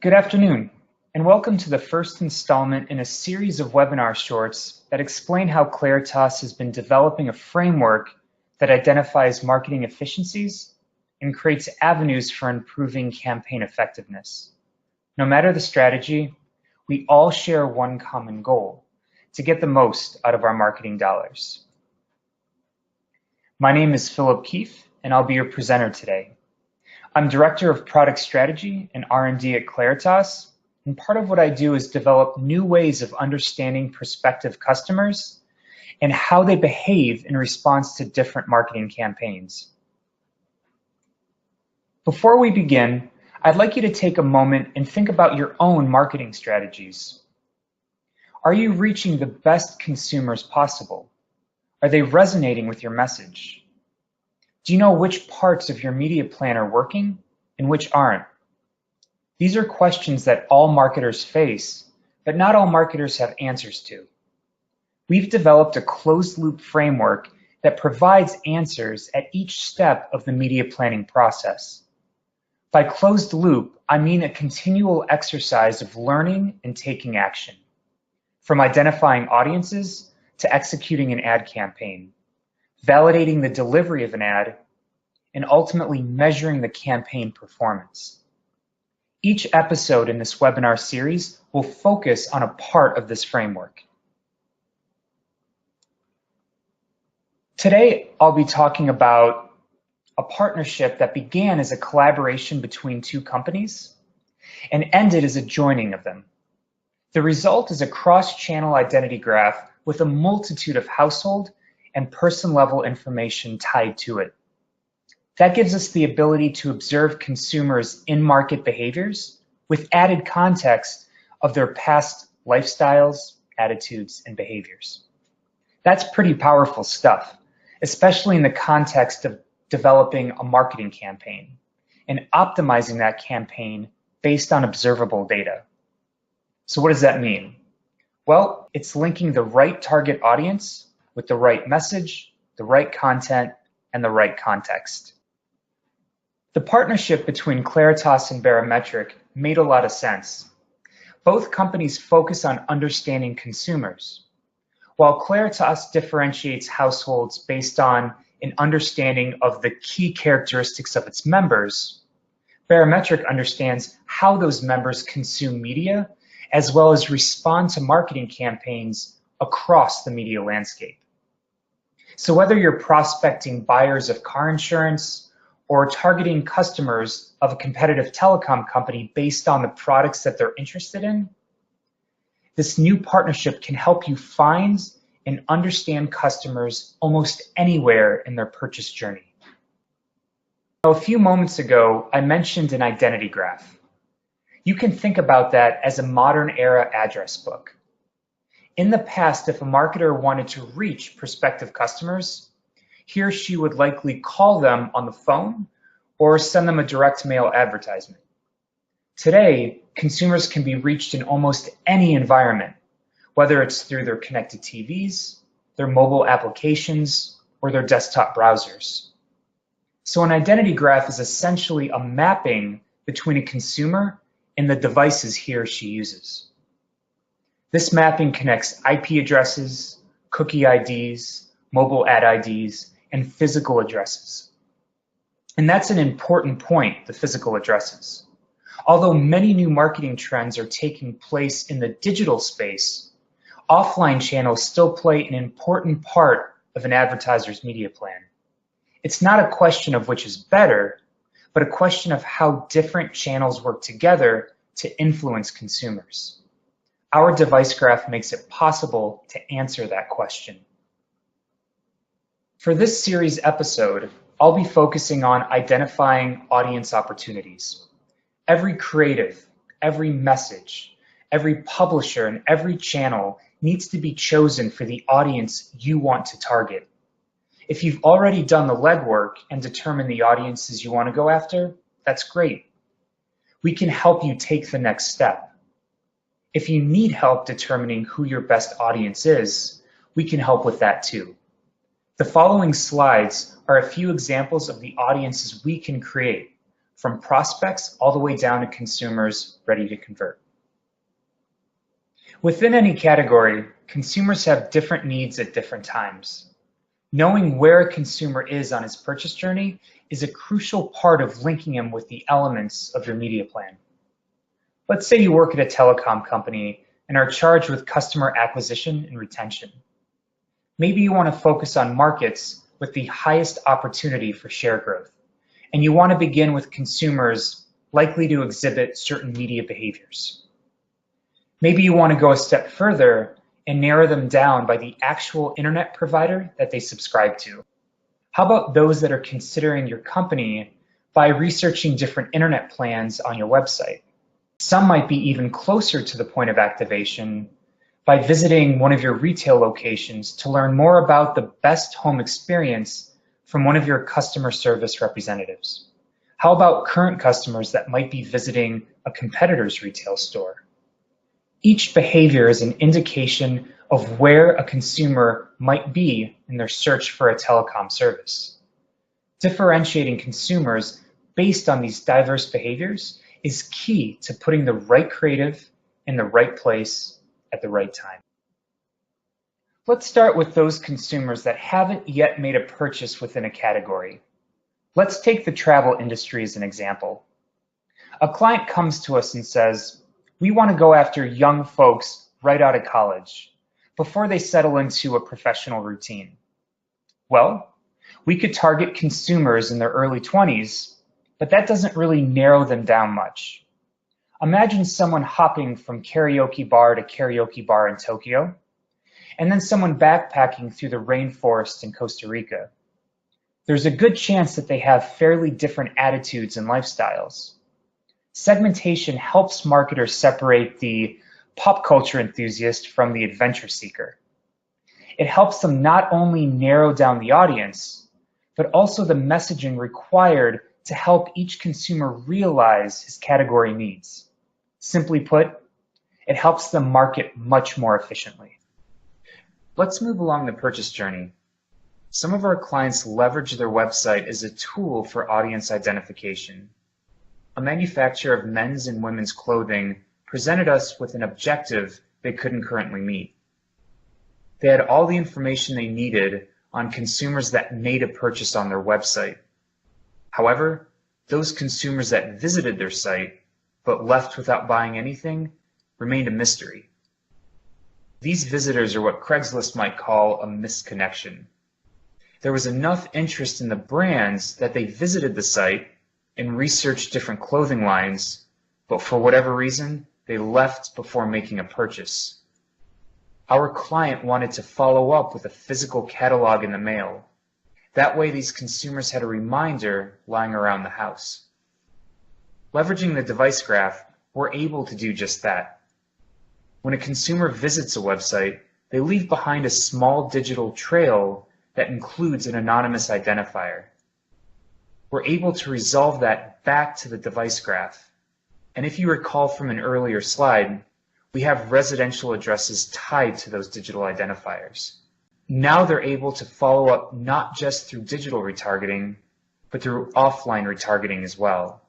Good afternoon, and welcome to the first installment in a series of webinar shorts that explain how Claritas has been developing a framework that identifies marketing efficiencies and creates avenues for improving campaign effectiveness. No matter the strategy, we all share one common goal: to get the most out of our marketing dollars. My name is Phil Keefe, and I'll be your presenter today. I'm Director of Product Strategy and R&D at Claritas, and part of what I do is develop new ways of understanding prospective customers and how they behave in response to different marketing campaigns. Before we begin, I'd like you to take a moment and think about your own marketing strategies. Are you reaching the best consumers possible? Are they resonating with your message? Do you know which parts of your media plan are working and which aren't? These are questions that all marketers face, but not all marketers have answers to. We've developed a closed-loop framework that provides answers at each step of the media planning process. By closed loop, I mean a continual exercise of learning and taking action, from identifying audiences to executing an ad campaign, validating the delivery of an ad, and ultimately measuring the campaign performance. Each episode in this webinar series will focus on a part of this framework. Today, I'll be talking about a partnership that began as a collaboration between two companies and ended as a joining of them. The result is a cross-channel identity graph with a multitude of household and person-level information tied to it. That gives us the ability to observe consumers' in-market behaviors with added context of their past lifestyles, attitudes, and behaviors. That's pretty powerful stuff, especially in the context of developing a marketing campaign and optimizing that campaign based on observable data. So what does that mean? Well, it's linking the right target audience with the right message, the right content, and the right context. The partnership between Claritas and Barometric made a lot of sense. Both companies focus on understanding consumers. While Claritas differentiates households based on an understanding of the key characteristics of its members, Barometric understands how those members consume media, as well as respond to marketing campaigns across the media landscape. So whether you're prospecting buyers of car insurance or targeting customers of a competitive telecom company based on the products that they're interested in, this new partnership can help you find and understand customers almost anywhere in their purchase journey. Now, a few moments ago, I mentioned an identity graph. You can think about that as a modern era address book. In the past, if a marketer wanted to reach prospective customers, he or she would likely call them on the phone or send them a direct mail advertisement. Today, consumers can be reached in almost any environment, whether it's through their connected TVs, their mobile applications, or their desktop browsers. So an identity graph is essentially a mapping between a consumer and the devices he or she uses. This mapping connects IP addresses, cookie IDs, mobile ad IDs, and physical addresses. And that's an important point, the physical addresses. Although many new marketing trends are taking place in the digital space, offline channels still play an important part of an advertiser's media plan. It's not a question of which is better, but a question of how different channels work together to influence consumers. Our device graph makes it possible to answer that question. For this series episode, I'll be focusing on identifying audience opportunities. Every creative, every message, every publisher, and every channel needs to be chosen for the audience you want to target. If you've already done the legwork and determined the audiences you want to go after, that's great. We can help you take the next step. If you need help determining who your best audience is, we can help with that too. The following slides are a few examples of the audiences we can create from prospects all the way down to consumers ready to convert. Within any category, consumers have different needs at different times. Knowing where a consumer is on his purchase journey is a crucial part of linking him with the elements of your media plan. Let's say you work at a telecom company and are charged with customer acquisition and retention. Maybe you want to focus on markets with the highest opportunity for share growth, and you want to begin with consumers likely to exhibit certain media behaviors. Maybe you want to go a step further and narrow them down by the actual internet provider that they subscribe to. How about those that are considering your company by researching different internet plans on your website? Some might be even closer to the point of activation by visiting one of your retail locations to learn more about the best home experience from one of your customer service representatives. How about current customers that might be visiting a competitor's retail store? Each behavior is an indication of where a consumer might be in their search for a telecom service. Differentiating consumers based on these diverse behaviors is key to putting the right creative in the right place at the right time. Let's start with those consumers that haven't yet made a purchase within a category. Let's take the travel industry as an example. A client comes to us and says, "We want to go after young folks right out of college before they settle into a professional routine." Well, we could target consumers in their early 20s, but that doesn't really narrow them down much. Imagine someone hopping from karaoke bar to karaoke bar in Tokyo, and then someone backpacking through the rainforest in Costa Rica. There's a good chance that they have fairly different attitudes and lifestyles. Segmentation helps marketers separate the pop culture enthusiast from the adventure seeker. It helps them not only narrow down the audience, but also the messaging required to help each consumer realize his category needs. Simply put, it helps them market much more efficiently. Let's move along the purchase journey. Some of our clients leverage their website as a tool for audience identification. A manufacturer of men's and women's clothing presented us with an objective they couldn't currently meet. They had all the information they needed on consumers that made a purchase on their website. However, those consumers that visited their site but left without buying anything remained a mystery. These visitors are what Craigslist might call a misconnection. There was enough interest in the brands that they visited the site and researched different clothing lines, but for whatever reason, they left before making a purchase. Our client wanted to follow up with a physical catalog in the mail. That way, these consumers had a reminder lying around the house. Leveraging the device graph, we're able to do just that. When a consumer visits a website, they leave behind a small digital trail that includes an anonymous identifier. We're able to resolve that back to the device graph. And if you recall from an earlier slide, we have residential addresses tied to those digital identifiers. Now they're able to follow up not just through digital retargeting, but through offline retargeting as well.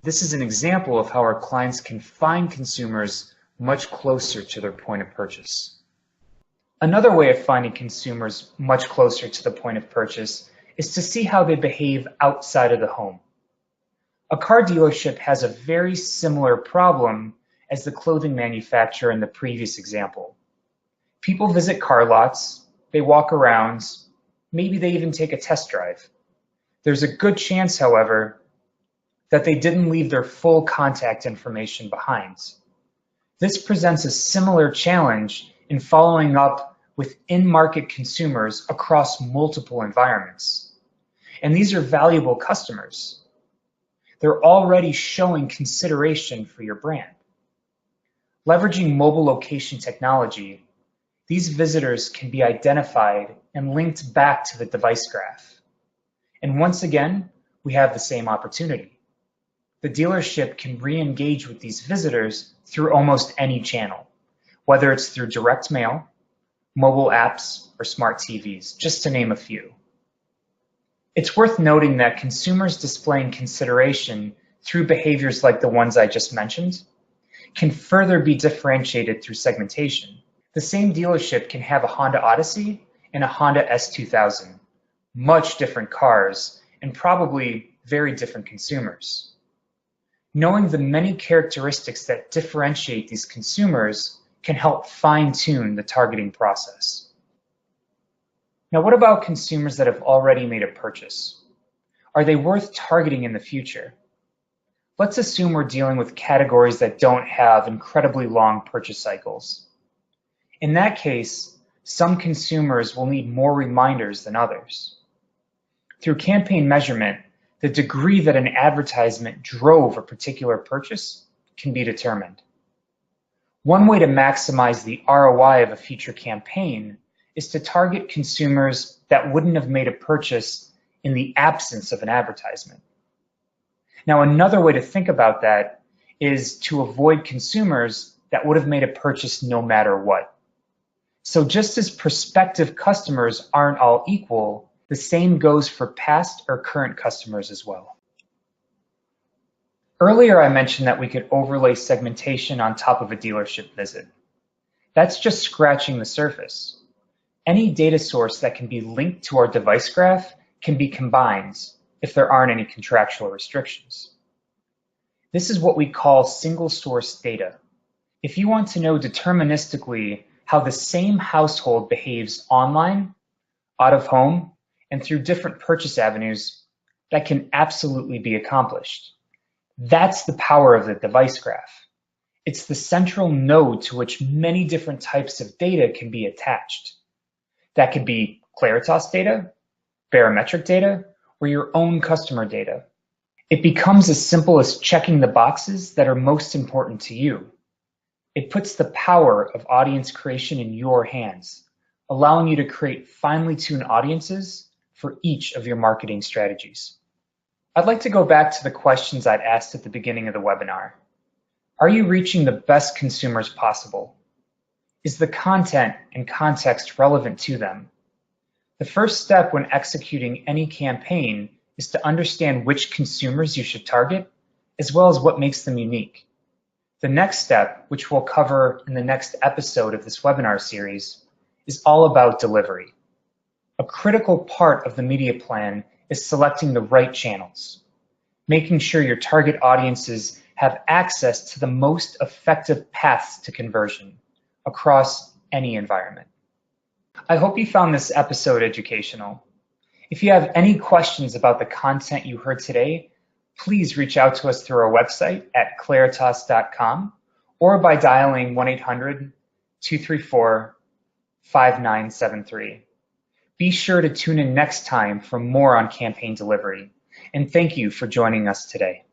This is an example of how our clients can find consumers much closer to their point of purchase. Another way of finding consumers much closer to the point of purchase is to see how they behave outside of the home. A car dealership has a very similar problem as the clothing manufacturer in the previous example. People visit car lots, they walk around, maybe they even take a test drive. There's a good chance, however, that they didn't leave their full contact information behind. This presents a similar challenge in following up with in-market consumers across multiple environments. And these are valuable customers. They're already showing consideration for your brand. Leveraging mobile location technology, these visitors can be identified and linked back to the device graph. And once again, we have the same opportunity. The dealership can re-engage with these visitors through almost any channel, whether it's through direct mail, mobile apps, or smart TVs, just to name a few. It's worth noting that consumers displaying consideration through behaviors like the ones I just mentioned can further be differentiated through segmentation. The same dealership can have a Honda Odyssey and a Honda S2000, much different cars and probably very different consumers. Knowing the many characteristics that differentiate these consumers can help fine-tune the targeting process. Now, what about consumers that have already made a purchase? Are they worth targeting in the future? Let's assume we're dealing with categories that don't have incredibly long purchase cycles. In that case, some consumers will need more reminders than others. Through campaign measurement, the degree that an advertisement drove a particular purchase can be determined. One way to maximize the ROI of a future campaign is to target consumers that wouldn't have made a purchase in the absence of an advertisement. Now, another way to think about that is to avoid consumers that would have made a purchase no matter what. So just as prospective customers aren't all equal, the same goes for past or current customers as well. Earlier, I mentioned that we could overlay segmentation on top of a dealership visit. That's just scratching the surface. Any data source that can be linked to our device graph can be combined if there aren't any contractual restrictions. This is what we call single source data. If you want to know deterministically how the same household behaves online, out of home, and through different purchase avenues, that can absolutely be accomplished. That's the power of the device graph. It's the central node to which many different types of data can be attached. That could be Claritas data, Barometric data, or your own customer data. It becomes as simple as checking the boxes that are most important to you. It puts the power of audience creation in your hands, allowing you to create finely tuned audiences for each of your marketing strategies. I'd like to go back to the questions I'd asked at the beginning of the webinar. Are you reaching the best consumers possible? Is the content and context relevant to them? The first step when executing any campaign is to understand which consumers you should target, as well as what makes them unique. The next step, which we'll cover in the next episode of this webinar series, is all about delivery. A critical part of the media plan is selecting the right channels, making sure your target audiences have access to the most effective paths to conversion across any environment. I hope you found this episode educational. If you have any questions about the content you heard today, please reach out to us through our website at claritas.com or by dialing 1-800-234-5973. Be sure to tune in next time for more on campaign delivery. And thank you for joining us today.